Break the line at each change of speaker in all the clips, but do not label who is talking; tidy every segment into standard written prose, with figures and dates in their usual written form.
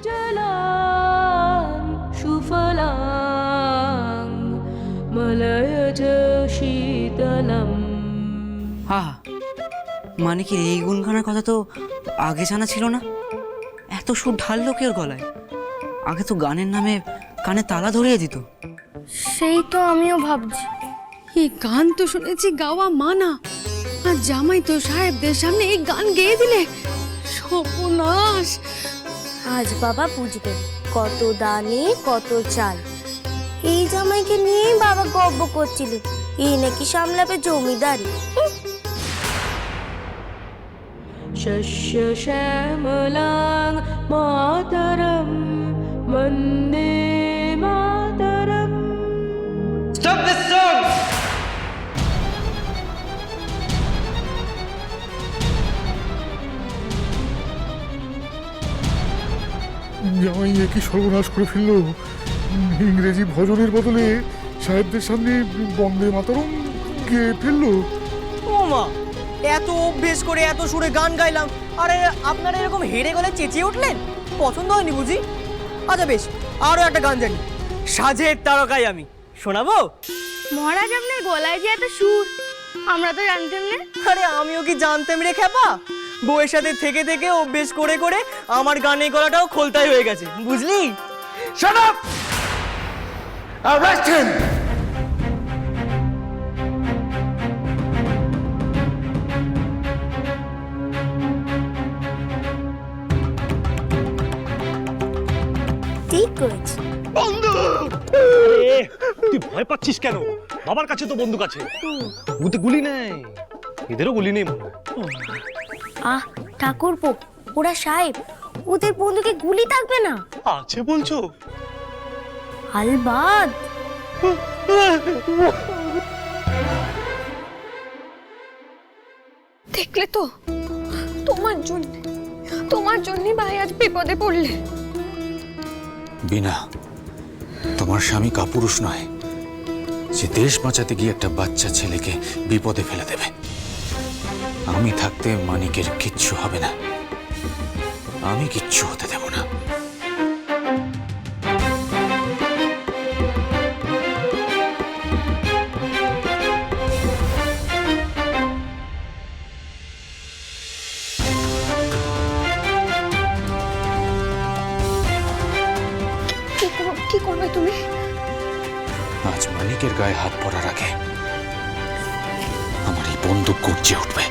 সুজলাং সুফলাং মলয়জ শীতলম।
আহা, মানে কি এই গুনগানের কথা তো আগে জানা ছিল না? এত সুর ঢাললো কি ওর গলায়? আগে তো গানের নামে কানে তালা ধরিয়ে দিত।
সেই তো আমিও ভাবছি।
এই গান তো শুনেছি গাওয়া মানা, আর জামাই তো সাহেবদের সামনে এই গান গেয়ে দিলে সর্বনাশ।
আজ বাবা বুঝবে কত দানে কত চাল। এই জামাইকে নিয়েই বাবা গর্ব করছিল, এই নাকি সামলাবে জমিদারি।
শস্য শ্যামলাং মাতরম বন্দে মাতরম।
Stop this song!
জামাই কি সর্বনাশ করে ফেললো! ইংরেজি ভজনের বদলে সাহেবদের সামনে বন্দে মাতরম গেয়ে ফেললো।
ও মা, এত অভ্যেস করে এত সুরে গান গাইলাম, আরে আপনারা এরকম হেরে গলে চেঁচিয়ে উঠলেন? পছন্দ হয়নি বুঝি? আচ্ছা বেশ, আরো একটা গান জানি, সাজের তারকাই আমি, শোনাবো?
মহারাজ আপনার গলায় যে এত সুর, আমরা তো জানতাম না।
আরে আমিও কি জানতাম রে খেপা? বউয়ের সাথে থেকে থেকে অভ্যেস করে করে আমার গানের গলাটাও খোলতাই হয়ে গেছে, বুঝলি?
Shut up! Arrest him!
ঠিক করেছি।
আরে তুই ভয় পাচ্ছিস কেন? বাবার কাছে তো বন্দুক আছে, ওতে গুলি নেই, এদেরও গুলি নেই মনে হয়।
আহ ঠাকুরপো, ওরা সাহেব, ওদের বন্ধুকে গুলি থাকবে না?
আছে বলছো?
আলবাদ।
দেখলে তো, তোমার জন্য ভাই আজ বিপদে পড়লে।
বিনা, তোমার স্বামী কাপুরুষ নয় যে দেশ বাঁচাতে গিয়ে একটা বাচ্চা ছেলেকে বিপদে ফেলে দেবে। আমি থাকতে মানিকের কিচ্ছু হবে না, আমি কিচ্ছু হতে দেব না।
কি করবে তুমি?
আজ মানিকের গায়ে হাত পড়ার আগে আমার এই বন্দুক গর্জে উঠবে।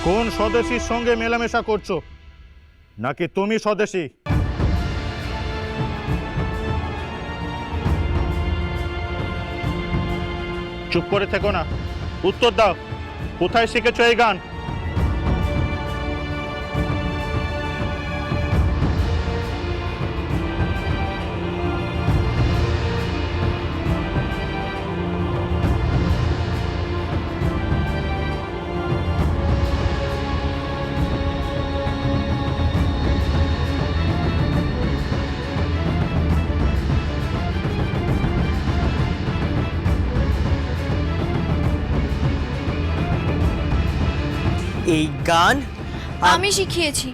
কোন স্বদেশীর সঙ্গে মেলামেশা করছো, নাকি তুমি স্বদেশী? চুপ করে থেকো না, উত্তর দাও। কোথায় শিখেছো এই গান?
এই গান
আমি শিখিয়েছি।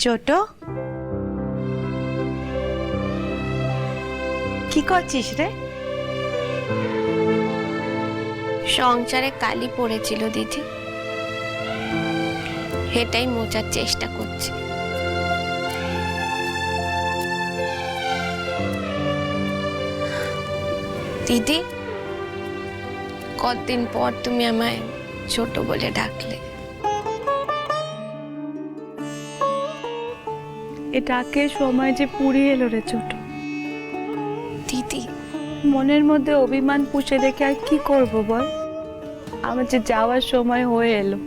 ছোট, কি করছিস রে?
সংসারে কালি পড়েছিল দিদি, এটাই মোচার চেষ্টা করছি। দিদি, কতদিন পর তুমি আমায় ছোট বলে ডাকলে।
এ ডাকের সময় যে পুড়িয়ে এলো রে ছোট।
দিদি,
মনের মধ্যে অভিমান পুষে রেখে আর কি করব বল? আমার যে যাওয়ার সময় হয়ে এলো।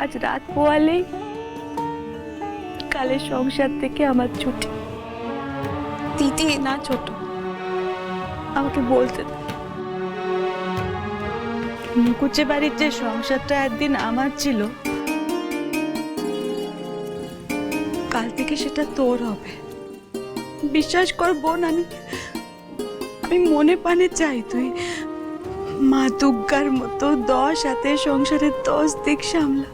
আজ রাত পোয়ালেই কালের সংসার থেকে আমার ছুটি। দিদি না ছোট, আমাকে বলতে দে। মুকুচে বাড়ির যে সংসারটা একদিন আমার ছিল, কাল থেকে সেটা তোর হবে। বিশ্বাস কর বোন, আমি মনে প্রাণে চাই তুই মা দুর্গার মতো 10 হাতে সংসারের 10 দিক সামলা।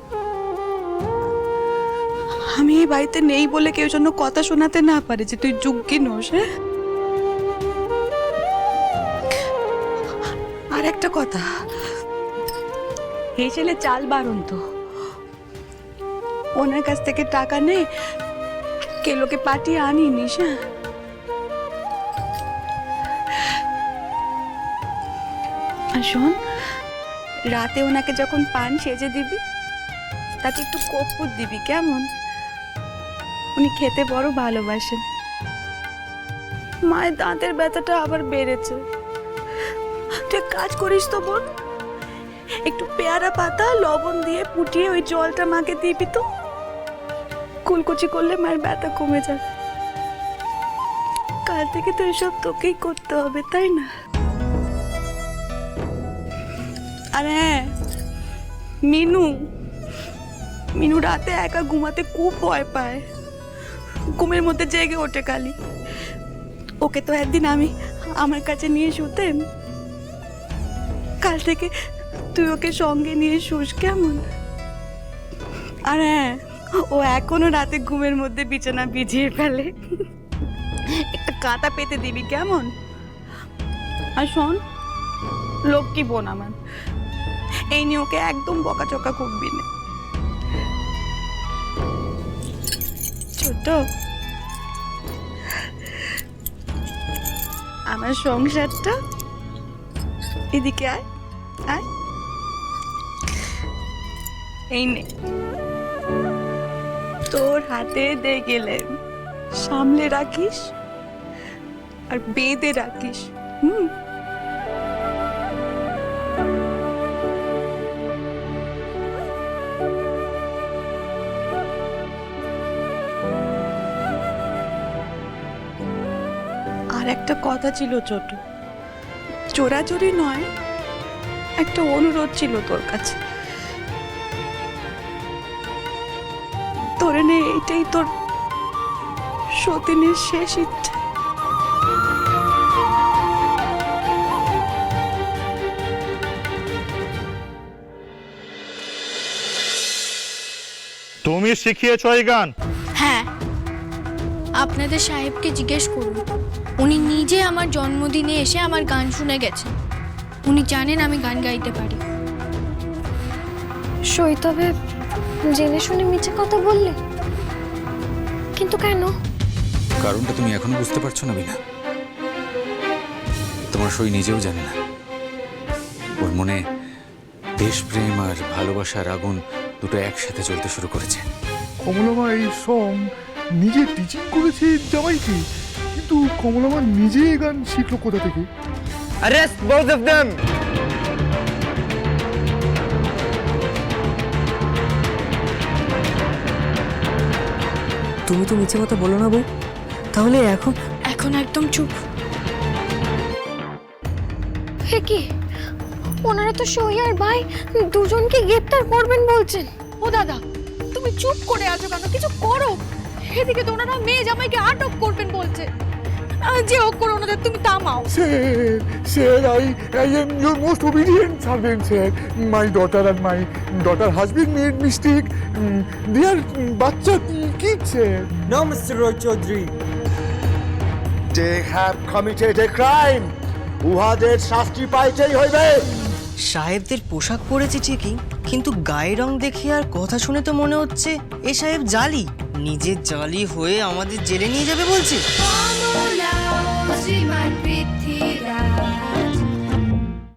আমি এই বাড়িতে নেই বলে কেউ যেন কথা শোনাতে না পারে যে তুই যোগ্যী নোস। হ্যাঁ, আর একটা কথা, এই ছেলে চাল বারণ তো, ওনার কাছ থেকে টাকা নে, কেলোকে পাঠিয়ে আনিনিস। হ্যাঁ, আর শোন, রাতে ওনাকে যখন পান সেজে দিবি তাতে একটু কর্পূর দিবি, কেমন? উনি খেতে বড় ভালোবাসেন। মায়ের দাঁতের ব্যথাটা আবার বেড়েছে। তুই এক কাজ করিস তো বোন, একটু পেয়ারা পাতা লবণ দিয়ে ফুটিয়ে ওই জলটা মাকে দিবি তো, কুলকুচি করলে মায়ের ব্যথা কমে যাবে। কাল থেকে তো এসব তোকেই করতে হবে, তাই না? আর হ্যাঁ, মিনু রাতে একা ঘুমাতে খুব ভয় পায়, ঘুমের মধ্যে জেগে ওঠে কালি। ওকে তো একদিন আমি আমার কাছে নিয়ে শুতেন, কাল থেকে তুই ওকে সঙ্গে নিয়ে শুস, কেমন? আর হ্যাঁ, ও এখনো রাতে ঘুমের মধ্যে বিছানা ভিজিয়ে ফেলে, একটা কাঁথা পেতে দিবি, কেমন? আর শোন, লক্ষ্মী বোন আমার, এই নিয়ে ওকে একদম বকাচকা করবি না। ছোট, আমার সংসারটা এদিকে আয়, আয়, এই নে, তোর হাতে দে গেলে সামলে রাখিস আর বেঁধে রাখিস। আর একটা কথা ছিল ছোট, চোরাচুরি নয়, একটা অনুরোধ ছিল তোর কাছে। তোরে নে, এইটাই তোর সতীনের শেষ ইচ্ছে।
তুমি শিখিয়েছ এই গান?
হ্যাঁ, আপনাদের সাহেবকে জিজ্ঞেস করুন, উনি নিজে আমার জন্মদিনে এসে আমার গান শুনে গেছেন। উনি জানেন আমি গান গাইতে পারি।
সই তবে জেনে শুনে মিছে কথা বললে, কিন্তু কেন?
কারণটা তুমি এখনো বুঝতে পারছো না বিনা? তোমার সই নিজেও জানে না। ওর মনে দেশপ্রেম আর ভালোবাসার আগুন দুটো একসাথে জ্বলতে শুরু করেছে।
কমলামা এই সং নিজে টিচিং করেছে জামাইকে, কিন্তু কমলামা নিজে এই গান শিখলো কোথা থেকে?
Arrest both of them!
তুমি তো মিছে কথা বলো না বউ, তাহলে এখন
এখন একদম চুপ।
হে কি, ওনারা তো সই আর ভাই দুজনকে গ্রেপ্তার করবেন বলছেন।
ও দাদা, তুমি চুপ করে আছো কেন? কিছু করো। এদিকে তো ওনারা মেয়ে জামাইকে আটক করবেন বলছে। যে হোক করে ওনাদের তুমি থামাও।
Sir, I am your most obedient servant, sir. My daughter and my daughter husband made mistake. They are bacha kids, sir.
No, Mr. Roy Chaudhary.
They have committed a crime. উহাদের শাস্তি পাইতেই হইবে।
সাহেবদের পোশাক পরেছে ঠিকই, কিন্তু গায়ের রং দেখে আর কথা শুনে তো মনে হচ্ছে এ সাহেব জালি। নিজের জালি হয়ে আমাদের জেলে নিয়ে যাবে বলছে।